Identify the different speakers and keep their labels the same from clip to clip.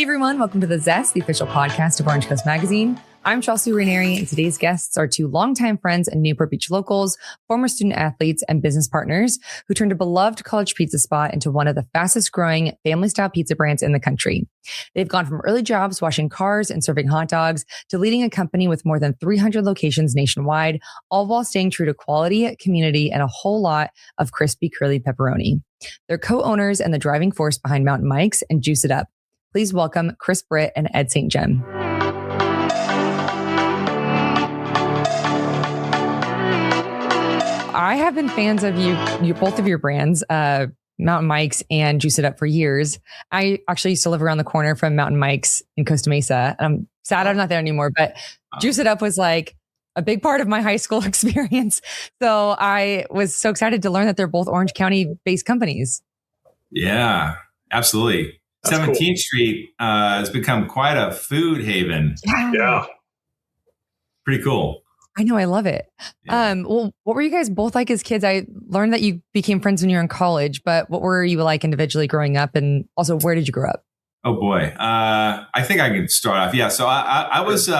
Speaker 1: Hey everyone, welcome to The Zest, the official podcast of Orange Coast Magazine. I'm Chelsea Ranieri, and today's guests are two longtime friends and Newport Beach locals, former student athletes, and business partners who turned a beloved college pizza spot into one of the fastest growing family-style pizza brands in the country. They've gone from early jobs washing cars and serving hot dogs to leading a company with more than 300 locations nationwide, all while staying true to quality, community, and a whole lot of crispy, curly pepperoni. They're co-owners and the driving force behind Mountain Mike's and Juice It Up. Please welcome Britt and Ed St. Geme. I have been fans of you both of your brands, Mountain Mike's and Juice It Up, for years. I actually used to live around the corner from Mountain Mike's in Costa Mesa. And I'm sad I'm not there anymore, but Juice It Up was like a big part of my high school experience. So I was so excited to learn that they're both Orange County based companies.
Speaker 2: Yeah, absolutely. That's 17th cool. Street has become quite a food haven.
Speaker 3: Yeah.
Speaker 2: Pretty cool.
Speaker 1: I know. I love it. Yeah. Well, what were you guys both like as kids? I learned that you became friends when you were in college, but what were you like individually growing up? And also, where did you grow up?
Speaker 2: Oh boy. I think I can start off. Yeah. So I was, grew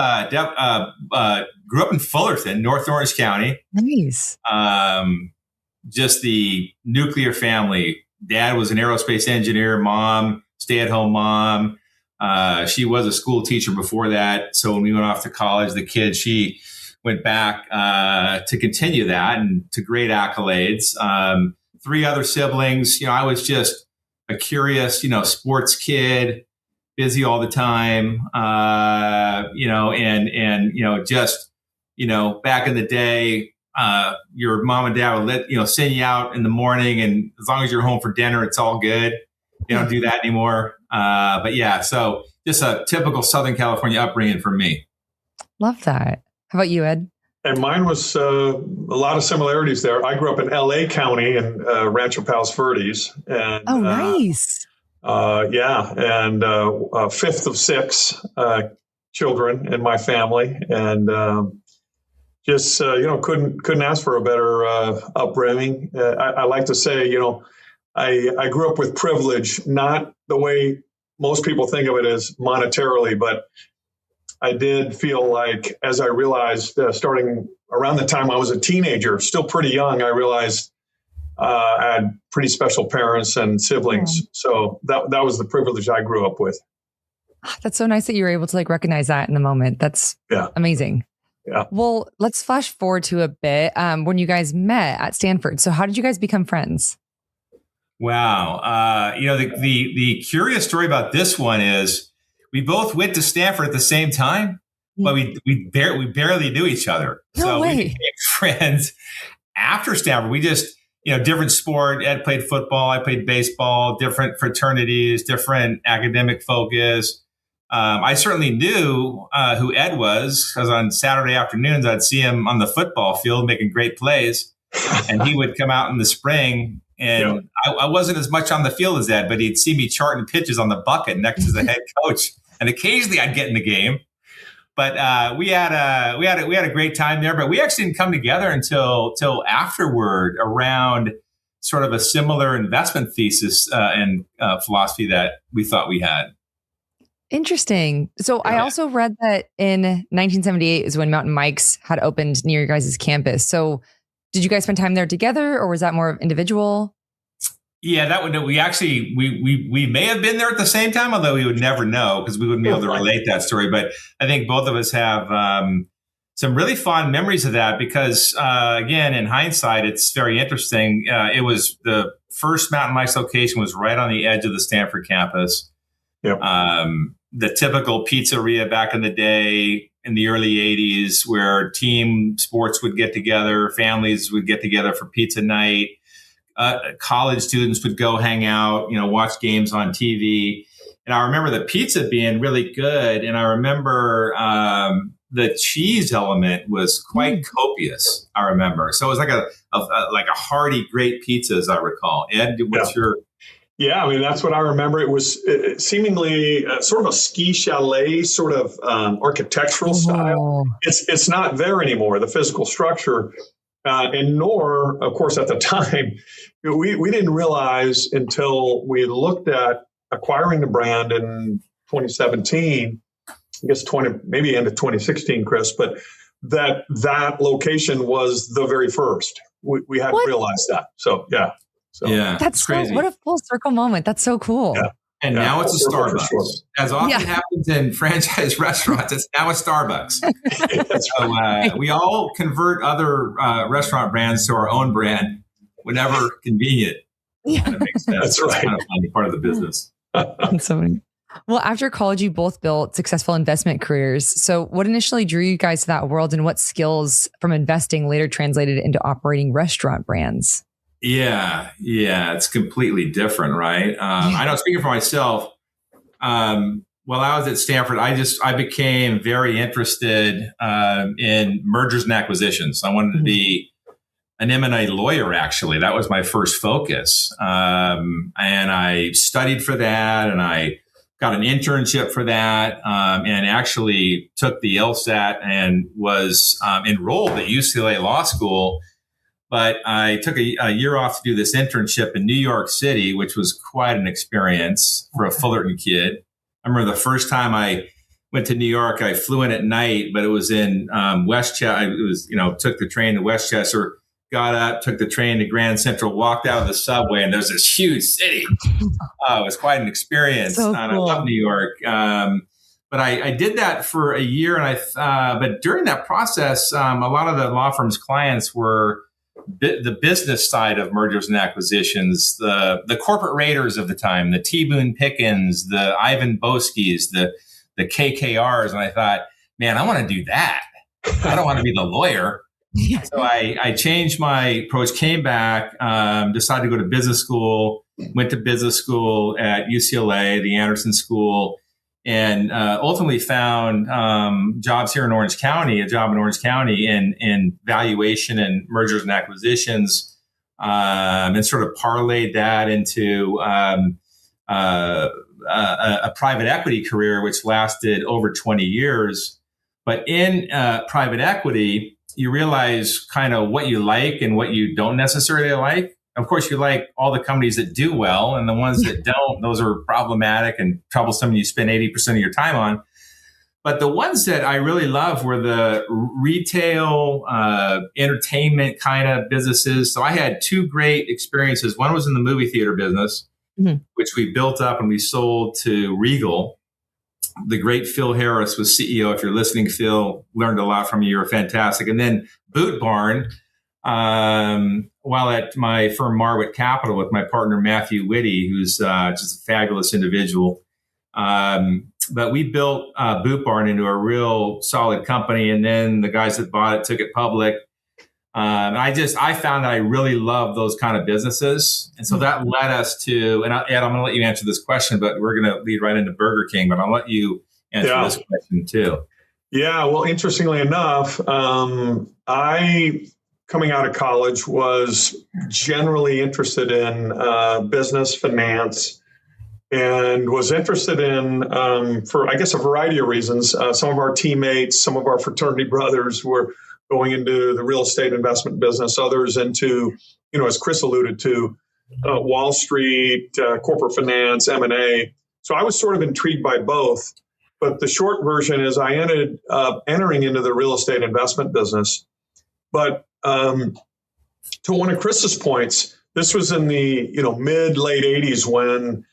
Speaker 2: up in Fullerton, North Orange County.
Speaker 1: Nice.
Speaker 2: Just the nuclear family. Dad was an aerospace engineer, mom, stay-at-home mom. She was a school teacher before that. So when we went off to college, she went back to continue that and to great accolades. 3 other siblings. I was just a curious, sports kid, busy all the time. Back in the day, your mom and dad would send you out in the morning, and as long as you're home for dinner, it's all good. They don't do that anymore. But yeah, so just a typical Southern California upbringing for me.
Speaker 1: Love that. How about you, Ed?
Speaker 3: And mine was a lot of similarities there. I grew up in LA County in Rancho Palos Verdes. And,
Speaker 1: nice.
Speaker 3: And 5th of 6 children in my family. And couldn't ask for a better upbringing. I like to say, I grew up with privilege, not the way most people think of it as monetarily, but I did feel like, as I realized, starting around the time I was a teenager, still pretty young, I realized I had pretty special parents and siblings. Yeah. So that was the privilege I grew up with.
Speaker 1: That's so nice that you were able to recognize that in the moment. That's amazing.
Speaker 3: Yeah.
Speaker 1: Well, let's flash forward to a bit when you guys met at Stanford. So how did you guys become friends?
Speaker 2: Wow. The curious story about this one is we both went to Stanford at the same time, but we barely knew each other.
Speaker 1: No way.
Speaker 2: We became friends after Stanford. We just, different sport. Ed played football. I played baseball, different fraternities, different academic focus. I certainly knew who Ed was, because on Saturday afternoons, I'd see him on the football field making great plays. And he would come out in the spring. And I wasn't as much on the field as Ed, but he'd see me charting pitches on the bucket next to the head coach. And occasionally I'd get in the game. But we had a great time there. But we actually didn't come together until afterward, around sort of a similar investment thesis and philosophy that we thought we had.
Speaker 1: Interesting. So I also read that in 1978 is when Mountain Mike's had opened near your guys' campus. So did you guys spend time there together, or was that more individual?
Speaker 2: Yeah, we may have been there at the same time, although we would never know because we wouldn't be able to relate that story. But I think both of us have some really fond memories of that because, again, in hindsight, it's very interesting. It was the first Mountain Mike's location was right on the edge of the Stanford campus.
Speaker 3: Yep.
Speaker 2: The typical pizzeria back in the day in the early 80s where team sports would get together, families would get together for pizza night. College students would go hang out, watch games on TV. And I remember the pizza being really good. And I remember the cheese element was quite copious, I remember. So it was like a hearty, great pizza, as I recall. Ed, what's your...
Speaker 3: Yeah, I mean, that's what I remember. It was seemingly sort of a ski chalet sort of architectural style. It's not there anymore, the physical structure. And nor, of course, at the time, we didn't realize until we looked at acquiring the brand and 2017, I guess maybe end of 2016, Chris, but that location was the very first. We hadn't realized that. So, yeah.
Speaker 1: That's crazy. What a full circle moment. That's so cool.
Speaker 2: Yeah. And now it's a Starbucks. Sure. As often happens in franchise restaurants, it's now a Starbucks. So we all convert other restaurant brands to our own brand whenever convenient.
Speaker 1: Yeah.
Speaker 2: That makes sense.
Speaker 3: That's right.
Speaker 2: It's kind of funny part of the business.
Speaker 1: Well, after college, you both built successful investment careers. So what initially drew you guys to that world, and what skills from investing later translated into operating restaurant brands?
Speaker 2: Yeah, it's completely different, right? I know, speaking for myself, while I was at Stanford, I became very interested in mergers and acquisitions. I wanted to be an M&A lawyer, actually. That was my first focus. And I studied for that, and I got an internship for that, and actually took the LSAT and was enrolled at UCLA Law School. But I took a year off to do this internship in New York City, which was quite an experience for a Fullerton kid. I remember the first time I went to New York, I flew in at night, but it was in Westchester. Took the train to Westchester, got up, took the train to Grand Central, walked out of the subway, and there's this huge city. It was quite an experience.
Speaker 1: So cool.
Speaker 2: And I love New York. But I did that for a year, and but during that process, a lot of the law firm's clients were the business side of mergers and acquisitions, the corporate raiders of the time, the T. Boone Pickens, the Ivan Boskis, the KKRs. And I thought, man, I want to do that. I don't want to be the lawyer. So I changed my approach, came back, decided to go to business school, went to business school at UCLA, the Anderson School, and ultimately found jobs here in Orange County, a job in Orange County in valuation and mergers and acquisitions, and sort of parlayed that into a private equity career, which lasted over 20 years. But in private equity, you realize kind of what you like and what you don't necessarily like. Of course, you like all the companies that do well, and the ones that don't, those are problematic and troublesome, and you spend 80% of your time on. But the ones that I really love were the retail, entertainment kind of businesses. So I had two great experiences. One was in the movie theater business, which we built up and we sold to Regal. The great Phil Harris was CEO. If you're listening, Phil, learned a lot from you. You're fantastic. And then Boot Barn, while at my firm Marwick Capital with my partner Matthew Whitty, who's just a fabulous individual. But we built Boot Barn into a real solid company, and then the guys that bought it took it public. And I found that I really love those kind of businesses, and so that led us to. And Ed, I'm going to let you answer this question, but we're going to lead right into Burger King. But I'll let you answer this question too.
Speaker 3: Yeah, well, interestingly enough, I, coming out of college, was generally interested in business, finance, and was interested in, for I guess a variety of reasons. Some of our teammates, some of our fraternity brothers were going into the real estate investment business, others into, as Chris alluded to, Wall Street, corporate finance, M&A. So I was sort of intrigued by both. But the short version is I ended up entering into the real estate investment business. But to one of Chris's points, this was in the mid-late 80s when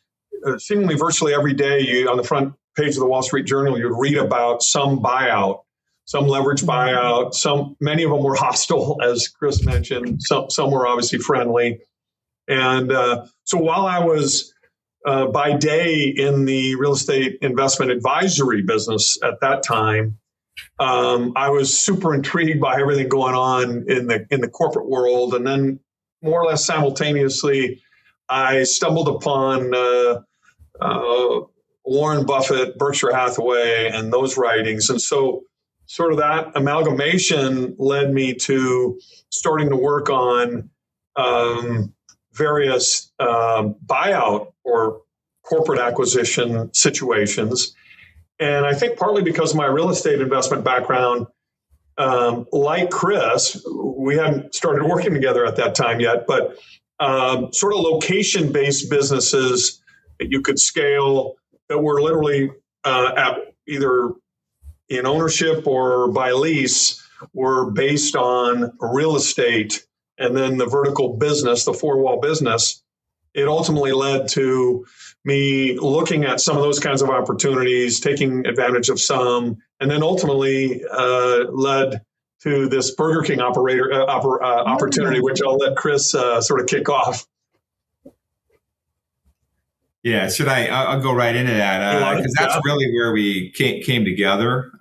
Speaker 3: seemingly virtually every day on the front page of the Wall Street Journal, you'd read about some buyout, some leverage buyout. Many of them were hostile, as Chris mentioned. Some were obviously friendly. And so while I was by day in the real estate investment advisory business at that time, I was super intrigued by everything going on in the corporate world. And then more or less simultaneously, I stumbled upon Warren Buffett, Berkshire Hathaway, and those writings. And so sort of that amalgamation led me to starting to work on various buyout or corporate acquisition situations. And I think partly because of my real estate investment background, like Chris, we hadn't started working together at that time yet, but sort of location-based businesses that you could scale that were literally either in ownership or by lease were based on real estate and then the vertical business, the four-wall business. It ultimately led to me looking at some of those kinds of opportunities, taking advantage of some, and then ultimately led to this Burger King opportunity, which I'll let Chris sort of kick off.
Speaker 2: Yeah, I'll go right into that because that's really where we came together.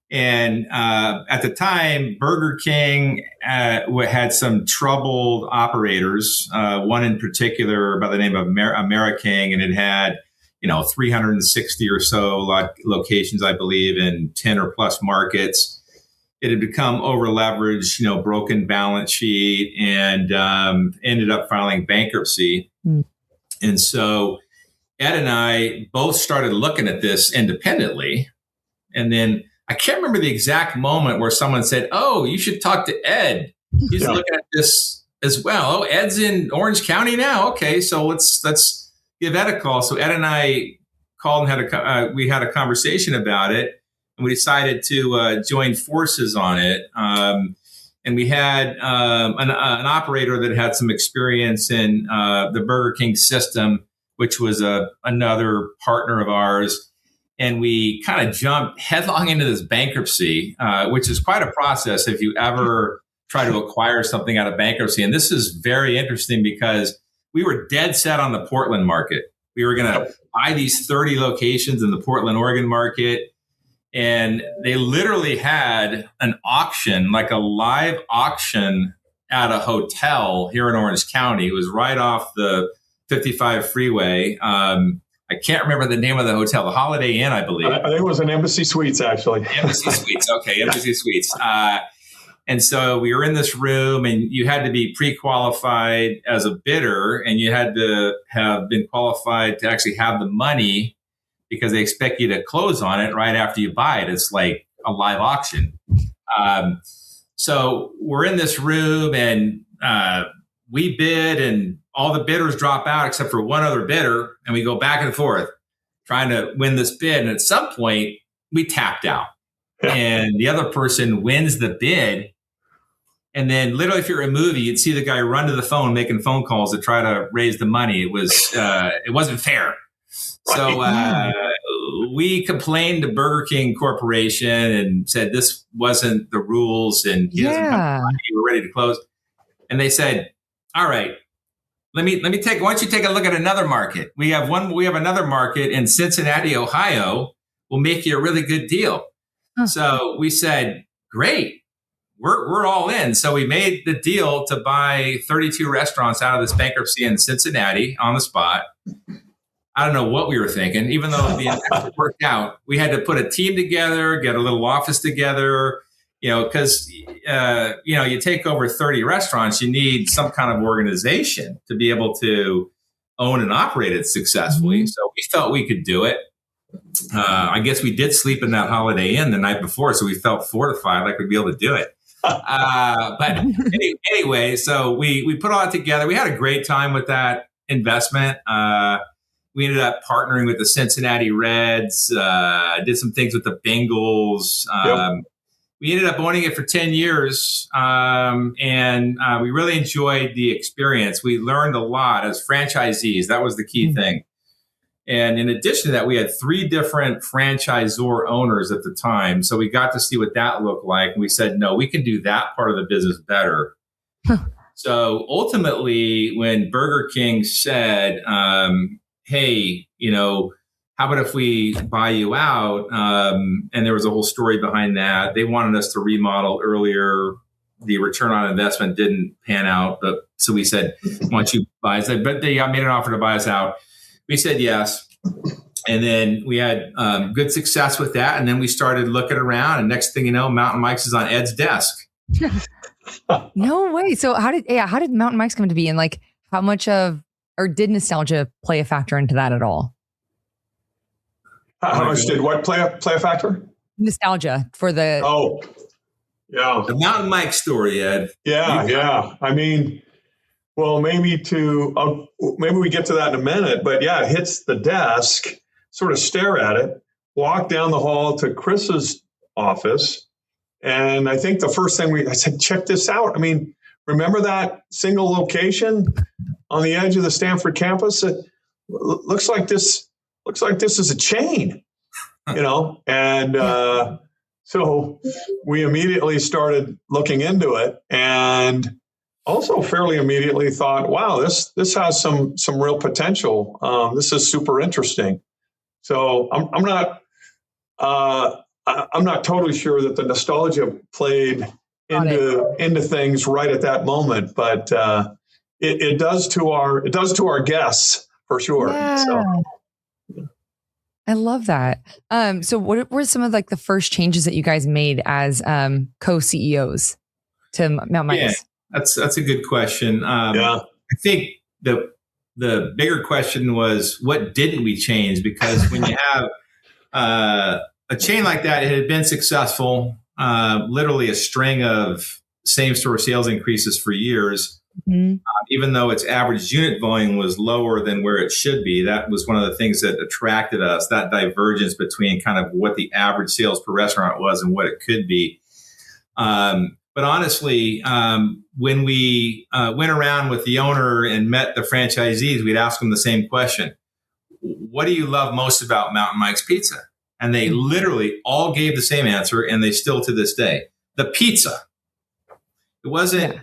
Speaker 2: And at the time, Burger King had some troubled operators. One in particular by the name of Ameriking, and it had 360 or so locations, I believe, in 10 or plus markets. It had become over leveraged, broken balance sheet, and ended up filing bankruptcy. And so Ed and I both started looking at this independently, and then I can't remember the exact moment where someone said, "Oh, you should talk to Ed. He's looking at this as well. Oh, Ed's in Orange County now. Okay, so let's give Ed a call." So Ed and I called and we had a conversation about it, and we decided to join forces on it. And we had an operator that had some experience in the Burger King system, which was another partner of ours. And we kind of jumped headlong into this bankruptcy, which is quite a process if you ever try to acquire something out of bankruptcy. And this is very interesting because we were dead set on the Portland market. We were going to buy these 30 locations in the Portland, Oregon market. And they literally had an auction, like a live auction at a hotel here in Orange County. It was right off the 55 freeway. I can't remember the name of the hotel, the Holiday Inn, I believe.
Speaker 3: I think it was an Embassy Suites, actually.
Speaker 2: Embassy Suites. Okay, Embassy Suites. And so we were in this room, and you had to be pre-qualified as a bidder, and you had to have been qualified to actually have the money because they expect you to close on it right after you buy it. It's like a live auction. So we're in this room, and we bid, and all the bidders drop out except for one other bidder, and we go back and forth trying to win this bid. And at some point, we tapped out, and the other person wins the bid. And then literally, if you're a movie, you'd see the guy run to the phone making phone calls to try to raise the money. It wasn't fair. So we complained to Burger King Corporation and said this wasn't the rules, and he doesn't have the money. We're ready to close. And they said, "All right, let me take. Why don't you take a look at another market? We have another market in Cincinnati, Ohio. We'll make you a really good deal." So we said, "Great, we're all in." So we made the deal to buy 32 restaurants out of this bankruptcy in Cincinnati on the spot. I don't know what we were thinking, even though the investment worked out. We had to put a team together, get a little office together, because, you take over 30 restaurants, you need some kind of organization to be able to own and operate it successfully. So we felt we could do it. I guess we did sleep in that Holiday Inn the night before, so we felt fortified like we'd be able to do it. But anyway, so we put all that together. We had a great time with that investment. We ended up partnering with the Cincinnati Reds, did some things with the Bengals. We ended up owning it for 10 years, and we really enjoyed the experience. We learned a lot as franchisees. That was the key thing. And in addition to that, we had 3 different franchisor owners at the time. So we got to see what that looked like. And we said, no, we can do that part of the business better. So ultimately, when Burger King said, hey, how about if we buy you out? And there was a whole story behind that. They wanted us to remodel earlier. The return on investment didn't pan out. But so we said, why don't you buy us? But they made an offer to buy us out. We said yes. And then we had good success with that. And then we started looking around. And next thing you know, Mountain Mike's is on Ed's desk.
Speaker 1: No way. So how did Mountain Mike's come to be? And like, how much or did nostalgia play a factor into that at all?
Speaker 3: How much did what play a factor?
Speaker 1: Nostalgia for the...
Speaker 3: Oh, yeah.
Speaker 2: The Mountain Mike story, Ed.
Speaker 3: Yeah. I mean, well, maybe we get to that in a minute, but yeah, it hits the desk. sort of stare at it, walk down the hall to Chris's office. And I think the first thing I said, check this out. I mean, remember that single location on the edge of the Stanford campus? It looks like this is a chain, and so we immediately started looking into it, and also fairly immediately thought, wow, this has some real potential. This is super interesting. So I'm not totally sure that the nostalgia played into things right at that moment, but it does to our guests for sure.
Speaker 1: Yeah.
Speaker 3: So.
Speaker 1: I love that. So what were some of like the first changes that you guys made as co-CEOs to Mount Mike's?
Speaker 2: Yeah, that's a good question. I think the bigger question was, what didn't we change? Because when you have a chain like that, it had been successful, literally a string of same-store sales increases for years. Mm-hmm. Even though its average unit volume was lower than where it should be, that was one of the things that attracted us, that divergence between kind of what the average sales per restaurant was and what it could be. But honestly, when we went around with the owner and met the franchisees, we'd ask them the same question. What do you love most about Mountain Mike's Pizza? And they literally all gave the same answer, and they still to this day. The pizza. It wasn't,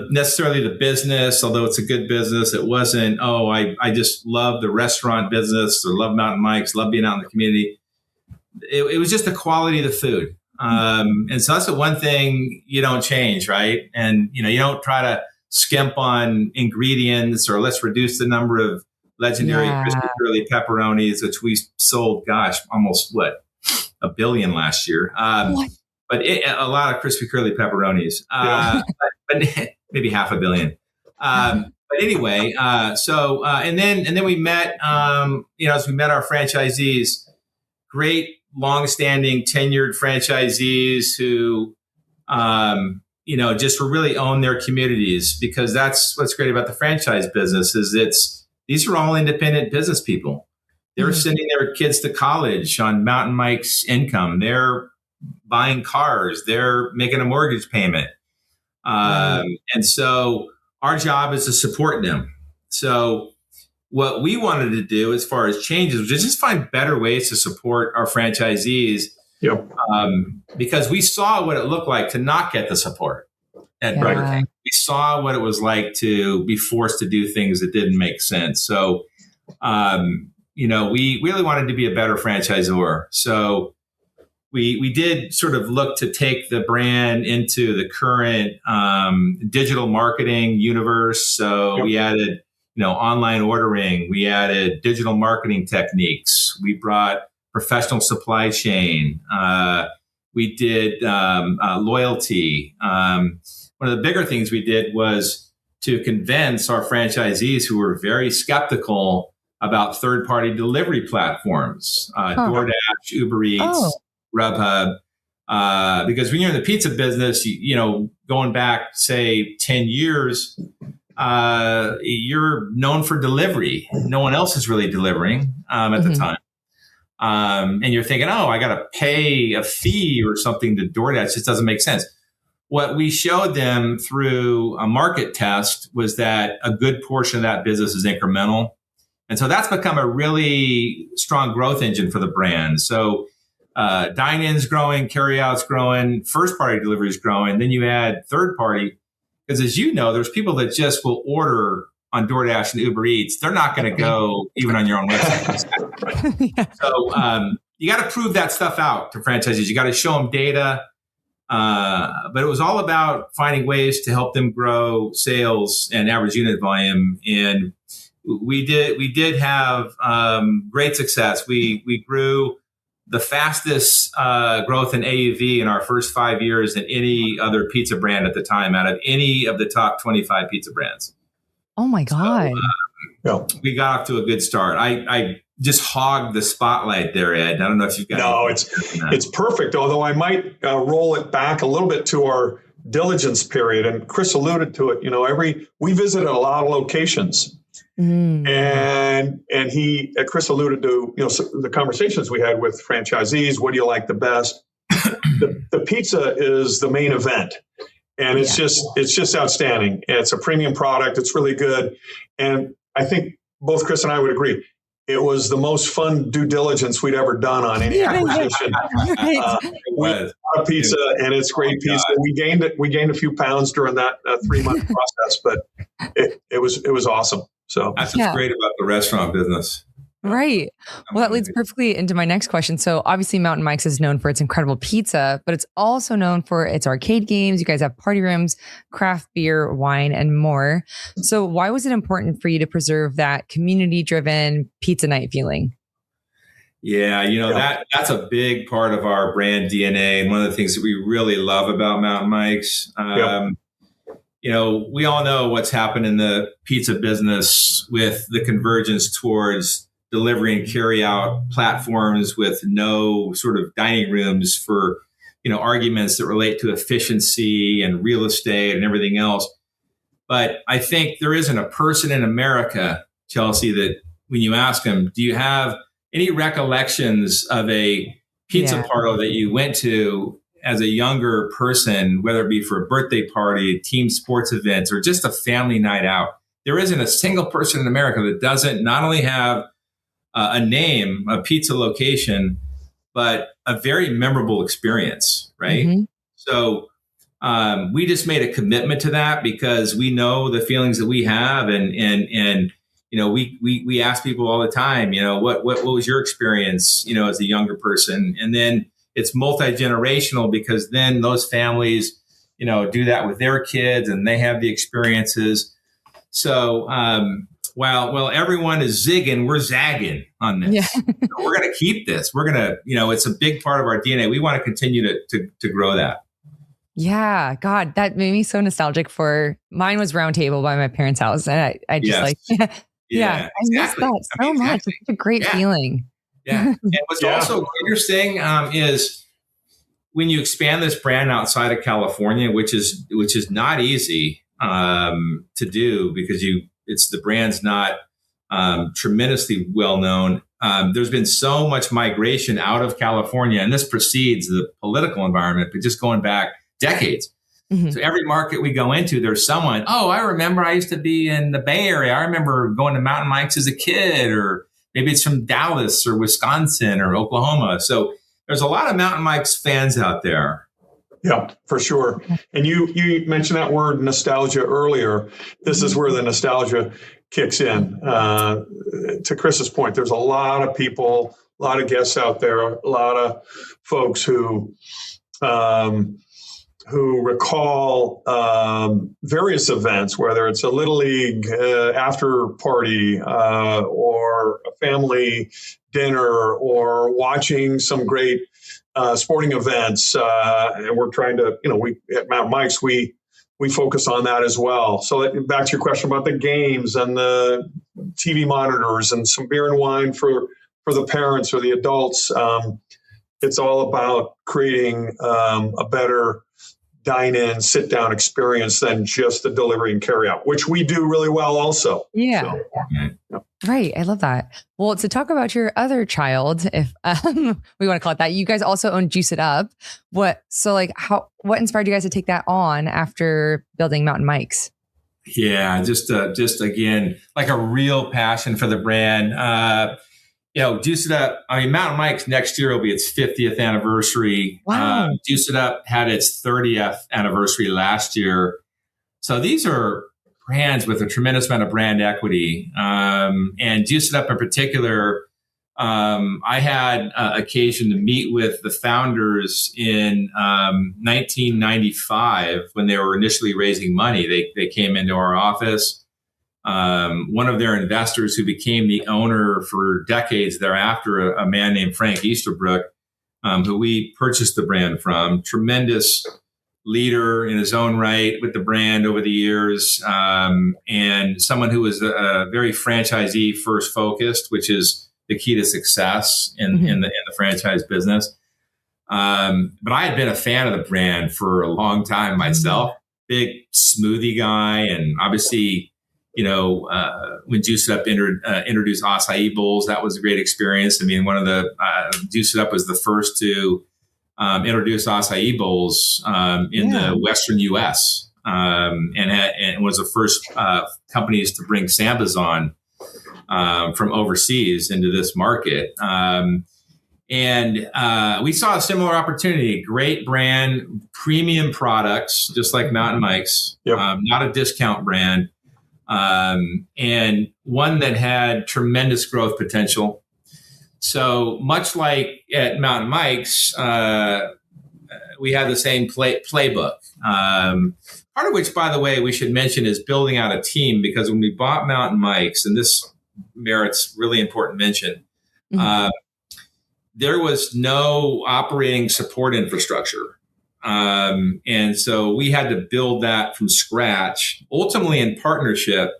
Speaker 2: necessarily the business, although it's a good business. It wasn't, I just love the restaurant business or love Mountain Mike's, love being out in the community. It was just the quality of the food. And so that's the one thing you don't change, right? And, you don't try to skimp on ingredients or let's reduce the number of legendary crispy curly pepperonis, which we sold, almost 1 billion last year. But a lot of crispy curly pepperonis, but maybe 500 million. But anyway, and then we met, as we met our franchisees, great, long-standing, tenured franchisees who, just really own their communities, because that's what's great about the franchise business is these are all independent business people. They're sending their kids to college on Mountain Mike's income. They're buying cars, they're making a mortgage payment. And so our job is to support them. So what we wanted to do as far as changes was just find better ways to support our franchisees.
Speaker 3: Yep.
Speaker 2: Because we saw what it looked like to not get the support at Burger King. We saw what it was like to be forced to do things that didn't make sense. So, we really wanted to be a better franchisor. So we did sort of look to take the brand into the current digital marketing universe. So we added, online ordering. We added digital marketing techniques. We brought professional supply chain. We did loyalty. One of the bigger things we did was to convince our franchisees who were very skeptical about third-party delivery platforms, DoorDash, Uber Eats, Grubhub, because when you're in the pizza business, going back, say, 10 years, you're known for delivery. No one else is really delivering at the time. And you're thinking, I got to pay a fee or something to DoorDash. It just doesn't make sense. What we showed them through a market test was that a good portion of that business is incremental. And so that's become a really strong growth engine for the brand. So dine-in's growing, carry-out's growing, first-party delivery is growing. Then you add third-party, because as you know, there's people that just will order on DoorDash and Uber Eats. They're not going to go even on your own website. So you got to prove that stuff out to franchisees. You got to show them data. But it was all about finding ways to help them grow sales and average unit volume. And we did have great success. We grew the fastest growth in AUV in our first 5 years than any other pizza brand at the time, out of any of the top 25 pizza brands.
Speaker 1: Oh my God.
Speaker 2: So, we got off to a good start. I just hogged the spotlight there, Ed. I don't know if you've got.
Speaker 3: No, it's perfect. Although I might roll it back a little bit to our diligence period. And Chris alluded to it. We visited a lot of locations, And Chris alluded to, the conversations we had with franchisees. What do you like the best? The pizza is the main event. And it's just outstanding. It's a premium product. It's really good. And I think both Chris and I would agree. It was the most fun due diligence we'd ever done on any acquisition. We bought a pizza, and it's great pizza. God. We gained a few pounds during that 3-month process, but it was awesome. So
Speaker 2: that's what's great about the restaurant business.
Speaker 1: Right. Well, that leads perfectly into my next question. So obviously Mountain Mike's is known for its incredible pizza, but it's also known for its arcade games. You guys have party rooms, craft beer, wine, and more. So why was it important for you to preserve that community-driven pizza night feeling?
Speaker 2: Yeah, that's a big part of our brand DNA. And one of the things that we really love about Mountain Mike's, we all know what's happened in the pizza business with the convergence towards delivery and carry out platforms with no sort of dining rooms for, arguments that relate to efficiency and real estate and everything else. But I think there isn't a person in America, Chelsea, that when you ask them, do you have any recollections of a pizza parlor that you went to as a younger person, whether it be for a birthday party, a team sports event, or just a family night out? There isn't a single person in America that doesn't not only have a name, a pizza location, but a very memorable experience, right? Mm-hmm. So we just made a commitment to that because we know the feelings that we have, and we ask people all the time, what was your experience, as a younger person, and then it's multi-generational because then those families, do that with their kids and they have the experiences. So while everyone is zigging, we're zagging on this. Yeah. We're going to keep this. We're going to, it's a big part of our DNA. We want to continue to grow that.
Speaker 1: Yeah. God, that made me so nostalgic for mine was Round Table by my parents' house. And I just I miss that so much. It's such a great feeling.
Speaker 2: Yeah. And what's also interesting is when you expand this brand outside of California, which is not easy to do because the brand's not tremendously well known. There's been so much migration out of California, and this precedes the political environment, but just going back decades. Mm-hmm. So every market we go into, there's someone, I remember I used to be in the Bay Area. I remember going to Mountain Mike's as a kid, or maybe it's from Dallas or Wisconsin or Oklahoma. So there's a lot of Mountain Mike's fans out there.
Speaker 3: Yeah, for sure. And you mentioned that word nostalgia earlier. This is where the nostalgia kicks in. To Chris's point, there's a lot of people, a lot of guests out there, a lot of folks who recall various events, whether it's a Little League after party or a family dinner or watching some great sporting events. And we're trying to, we at Mountain Mike's, we focus on that as well. So back to your question about the games and the TV monitors and some beer and wine for the parents or the adults. It's all about creating a better dine-in, sit-down experience than just the delivery and carry-out, which we do really well also.
Speaker 1: Yeah. So, Right. I love that. Well, to talk about your other child, if we want to call it that, you guys also own Juice It Up. What inspired you guys to take that on after building Mountain Mike's?
Speaker 2: Yeah, just again, like a real passion for the brand. Juice It Up. Mountain Mike's next year will be its 50th anniversary.
Speaker 1: Wow.
Speaker 2: Juice It Up had its 30th anniversary last year. So these are brands with a tremendous amount of brand equity. And Juice It Up in particular, I had occasion to meet with the founders in 1995 when they were initially raising money. They came into our office. One of their investors, who became the owner for decades thereafter, a man named Frank Easterbrook, who we purchased the brand from, tremendous leader in his own right with the brand over the years, and someone who was very franchisee first focused, which is the key to success in the franchise business. But I had been a fan of the brand for a long time myself. Big smoothie guy, and obviously, when Juice It Up introduced acai bowls, that was a great experience. I mean, one of the Juice It Up was the first to introduce acai bowls in the Western U.S. And was the first companies to bring Sambas on from overseas into this market. And we saw a similar opportunity, great brand, premium products, just like Mountain Mike's, not a discount brand, and one that had tremendous growth potential. So much like at Mountain Mike's, we had the same playbook. Part of which, by the way, we should mention is building out a team, because when we bought Mountain Mike's, and this merits really important mention, there was no operating support infrastructure. And so we had to build that from scratch, ultimately in partnership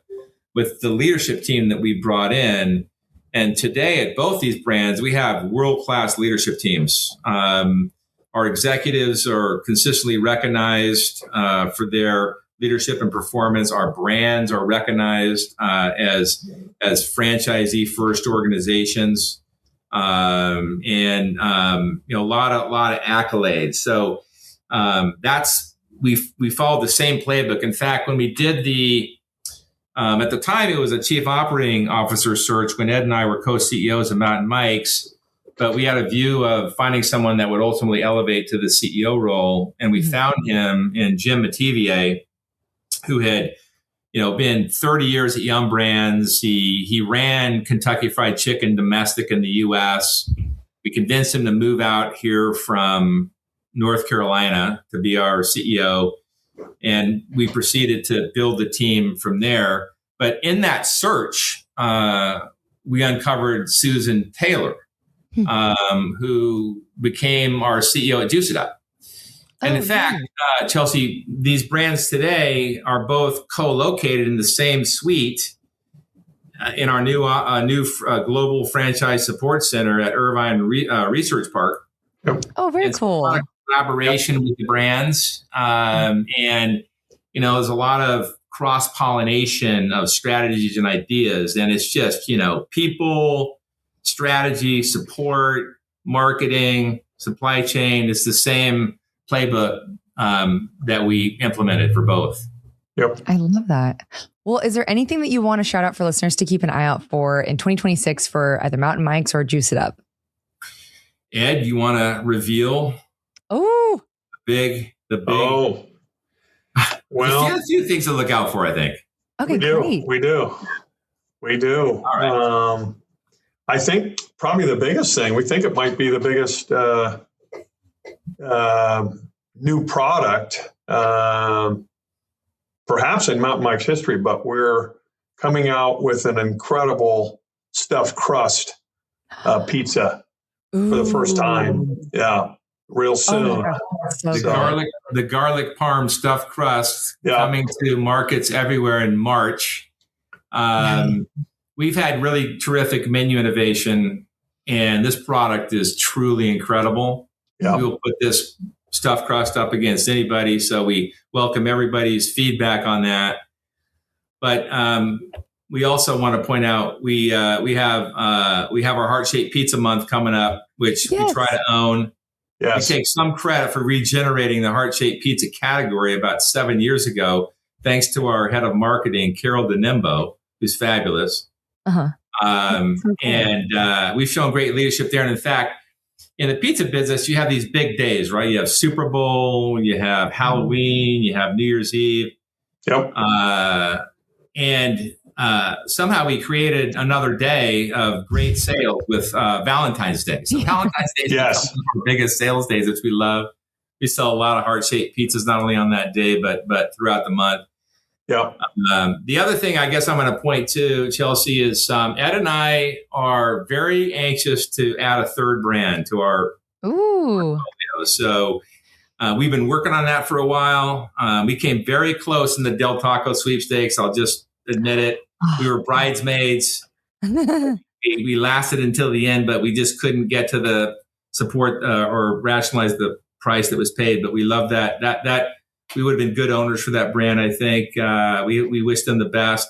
Speaker 2: with the leadership team that we brought in. And today at both these brands, we have world-class leadership teams. Our executives are consistently recognized for their leadership and performance. Our brands are recognized as franchisee-first organizations. And a lot of accolades. So we followed the same playbook. In fact, when we did at the time, it was a chief operating officer search when Ed and I were co-CEOs of Mountain Mike's, but we had a view of finding someone that would ultimately elevate to the CEO role. And we found him in Geme, who had been 30 years at Yum Brands. He ran Kentucky Fried Chicken domestic in the U.S. We convinced him to move out here from North Carolina to be our CEO, and we proceeded to build the team from there. But in that search, we uncovered Susan Taylor, who became our CEO at Juice It Up. And in fact, Chelsea, these brands today are both co-located in the same suite in our new global franchise support center at Irvine Research Park.
Speaker 1: Oh, very cool.
Speaker 2: Collaboration with the brands. And, there's a lot of cross-pollination of strategies and ideas. And it's just, people, strategy, support, marketing, supply chain. It's the same playbook that we implemented for both.
Speaker 3: Yep.
Speaker 1: I love that. Well, is there anything that you want to shout out for listeners to keep an eye out for in 2026 for either Mountain Mike's or Juice It Up?
Speaker 2: Ed, you want to reveal?
Speaker 1: Oh,
Speaker 2: the big.
Speaker 3: Oh, well,
Speaker 2: a few things to look out for, I think.
Speaker 1: Okay, great.
Speaker 3: We do. All right. I think probably the biggest thing, we think it might be the biggest new product, perhaps in Mountain Mike's history, but we're coming out with an incredible stuffed crust pizza for the first time. Yeah, real soon.
Speaker 2: The garlic parm stuffed crust coming to markets everywhere in March. We've had really terrific menu innovation, and this product is truly incredible. Yeah. We will put this stuffed crust up against anybody, so we welcome everybody's feedback on that. But we also want to point out we have our heart-shaped pizza month coming up, which we try to own. Yes. We take some credit for regenerating the heart-shaped pizza category about 7 years ago, thanks to our head of marketing, Carol DeNimbo, who's fabulous. So cool. And we've shown great leadership there. And in fact, in the pizza business, you have these big days, right? You have Super Bowl, you have Halloween, you have New Year's Eve. Yep. And somehow we created another day of great sales with Valentine's Day. So Valentine's Day is one of our biggest sales days, which we love. We sell a lot of heart-shaped pizzas, not only on that day, but throughout the month. Yeah. The other thing I guess I'm going to point to, Chelsea, is Ed and I are very anxious to add a third brand to our portfolio. So we've been working on that for a while. We came very close in the Del Taco sweepstakes. I'll just admit it. We were bridesmaids. We lasted until the end, but we just couldn't get to the support or rationalize the price that was paid. But we love that we would have been good owners for that brand, I think. We wish them the best.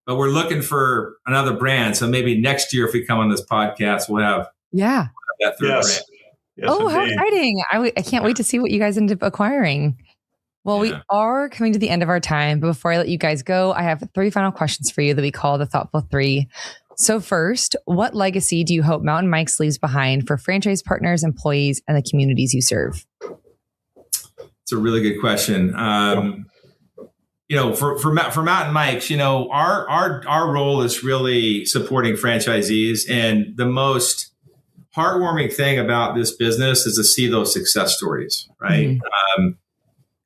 Speaker 2: but we're looking for another brand. So maybe next year, if we come on this podcast, we'll have that third brand.
Speaker 3: Yes,
Speaker 1: Oh, how exciting. I can't wait to see what you guys end up acquiring. Well, we are coming to the end of our time, but before I let you guys go, I have 3 final questions for you that we call the Thoughtful 3. So first, what legacy do you hope Mountain Mike's leaves behind for franchise partners, employees, and the communities you serve?
Speaker 2: It's a really good question. For Mountain Mike's, our role is really supporting franchisees, and the most heartwarming thing about this business is to see those success stories, right?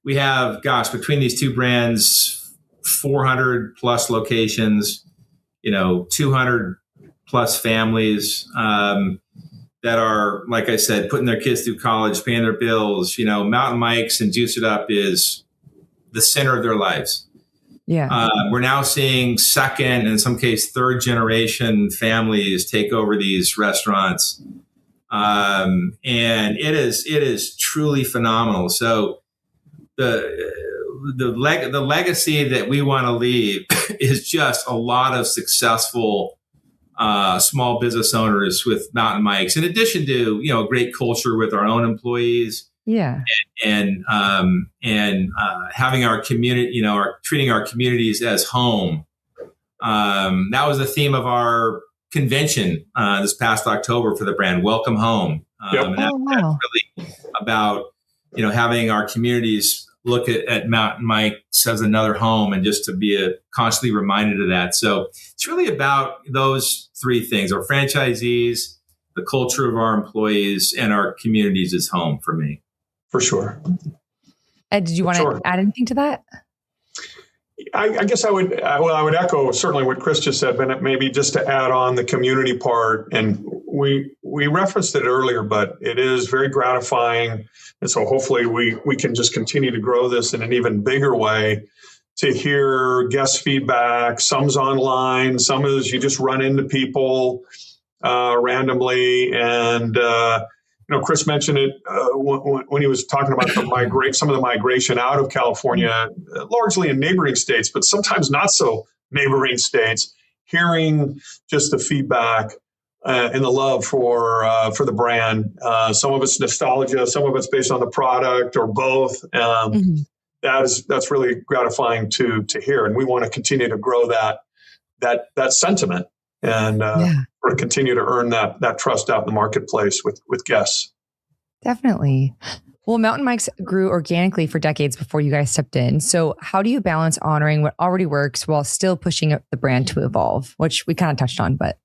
Speaker 2: We have, between these two brands, 400 plus locations, 200 plus families that are, like I said, putting their kids through college, paying their bills. Mountain Mike's and Juice It Up is the center of their lives.
Speaker 1: Yeah.
Speaker 2: We're now seeing second, and in some case, third generation families take over these restaurants. And it is truly phenomenal. So the legacy that we want to leave is just a lot of successful small business owners with Mountain Mike's, in addition to a great culture with our own employees.
Speaker 1: Yeah,
Speaker 2: and having our community, treating our communities as home. That was the theme of our convention this past October for the brand, Welcome Home. And that's really about having our communities look at Mountain Mike's as another home, and just to be constantly reminded of that. So it's really about those 3 things: our franchisees, the culture of our employees, and our communities as home for me.
Speaker 3: For sure.
Speaker 1: Ed, did you want to add anything to that?
Speaker 3: I guess I would echo certainly what Chris just said, but maybe just to add on the community part. And we referenced it earlier, but it is very gratifying. And so hopefully we can just continue to grow this in an even bigger way, to hear guest feedback. Some's online, some is you just run into people randomly. And, Chris mentioned it when he was talking about some of the migration out of California, largely in neighboring states, but sometimes not so neighboring states. Hearing just the feedback and the love for the brand. Some of it's nostalgia, some of it's based on the product, or both. That's really gratifying to hear, and we want to continue to grow that sentiment. And or continue to earn that trust out in the marketplace with guests.
Speaker 1: Definitely. Well, Mountain Mike's grew organically for decades before you guys stepped in. So how do you balance honoring what already works while still pushing the brand to evolve, which we kind of touched on, but.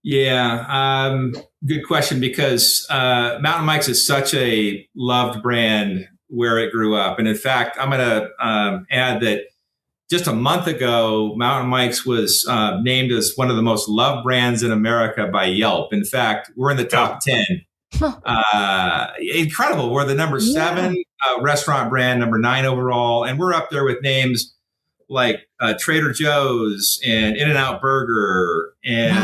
Speaker 2: Yeah, good question, because Mountain Mike's is such a loved brand where it grew up. And in fact, I'm going to add that just a month ago, Mountain Mike's was named as one of the most loved brands in America by Yelp. In fact, we're in the top 10. Incredible. We're the number 7 restaurant brand, number 9 overall. And we're up there with names like Trader Joe's and In-N-Out Burger and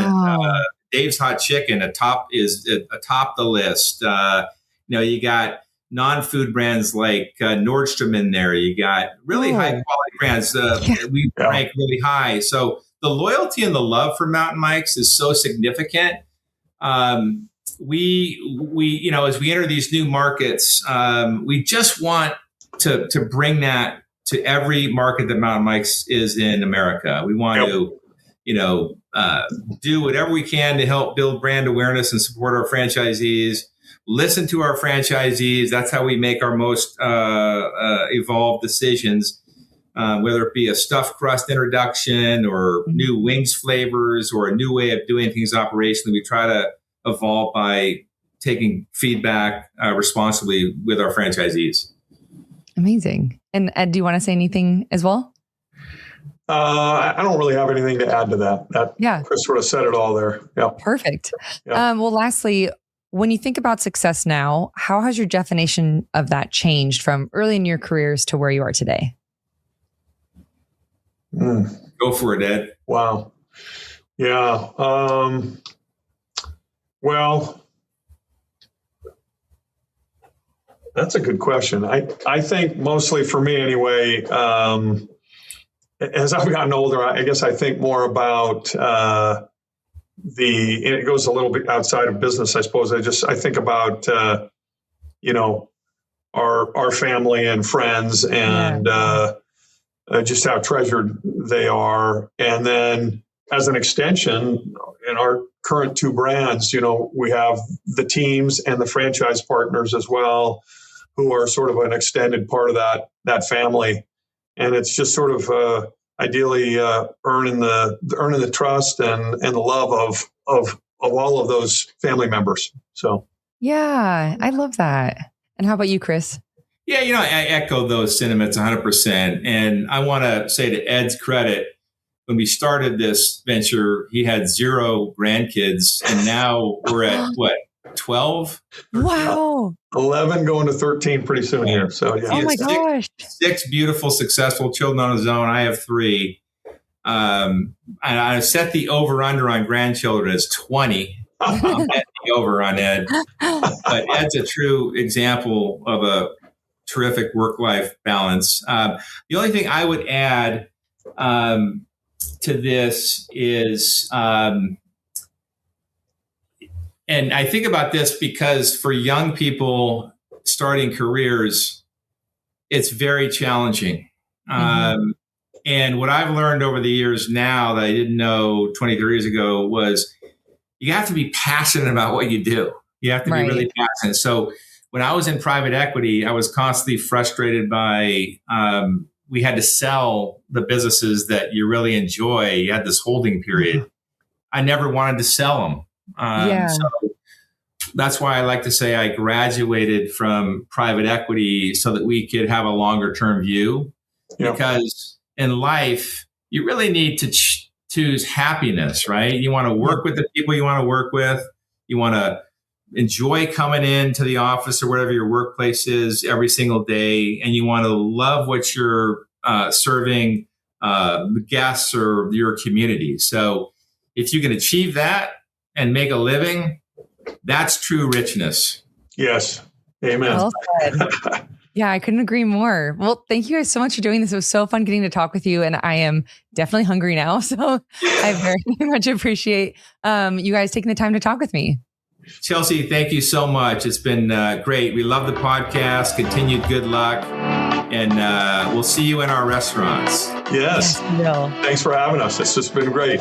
Speaker 2: Dave's Hot Chicken atop the list. You got non-food brands like Nordstrom in there. You got really high quality brands. We rank really high. So the loyalty and the love for Mountain Mike's is so significant. We as we enter these new markets, we just want to bring that to every market that Mountain Mike's is in America. We want to, do whatever we can to help build brand awareness and support our franchisees. Listen to our franchisees. That's how we make our most evolved decisions, whether it be a stuffed crust introduction or new wings flavors or a new way of doing things operationally. We try to evolve by taking feedback responsibly with our franchisees.
Speaker 1: Amazing. And Ed, do you want to say anything as well?
Speaker 3: I don't really have anything to add to that. Chris sort of said it all there. Yeah.
Speaker 1: Perfect. Well, lastly, when you think about success now, how has your definition of that changed from early in your careers to where you are today?
Speaker 2: Go for it, Ed.
Speaker 3: Wow. Yeah. Well, that's a good question. I think mostly for me anyway, as I've gotten older, I guess I think more about it goes a little bit outside of business, I suppose. I think about, our family and friends and just how treasured they are. And then as an extension, in our current two brands, we have the teams and the franchise partners as well, who are sort of an extended part of that family. And it's just sort of ideally earning the trust and the love of all of those family members. So
Speaker 1: yeah, I love that. And how about you, Chris?
Speaker 2: Yeah, I echo those sentiments 100%. And I want to say to Ed's credit, when we started this venture, he had 0 grandkids, and now we're at 12?
Speaker 1: Wow.
Speaker 3: 11 going to 13 pretty soon here. So yeah.
Speaker 1: Oh my gosh.
Speaker 2: 6 beautiful, successful children on his own. I have 3. And I set the over-under on grandchildren as 20. I'm betting the over on Ed. But Ed's a true example of a terrific work-life balance. The only thing I would add to this is, and I think about this because for young people starting careers, it's very challenging. And what I've learned over the years now that I didn't know 20, 30 years ago was you have to be passionate about what you do. You have to be really passionate. So when I was in private equity, I was constantly frustrated by we had to sell the businesses that you really enjoy. You had this holding period. I never wanted to sell them. So that's why I like to say I graduated from private equity so that we could have a longer term view. Because in life, you really need to choose happiness, right? You want to work with the people you want to work with. You want to enjoy coming into the office or whatever your workplace is every single day. And you want to love what you're serving the guests or your community. So if you can achieve that and make a living, that's true richness.
Speaker 3: Yes. Amen.
Speaker 1: Well said. Yeah, I couldn't agree more. Well, thank you guys so much for doing this. It was so fun getting to talk with you. And I am definitely hungry now. So I very much appreciate you guys taking the time to talk with me.
Speaker 2: Chelsea, thank you so much. It's been great. We love the podcast. Continued good luck. And we'll see you in our restaurants.
Speaker 3: Yes. Thanks for having us. It's just been great.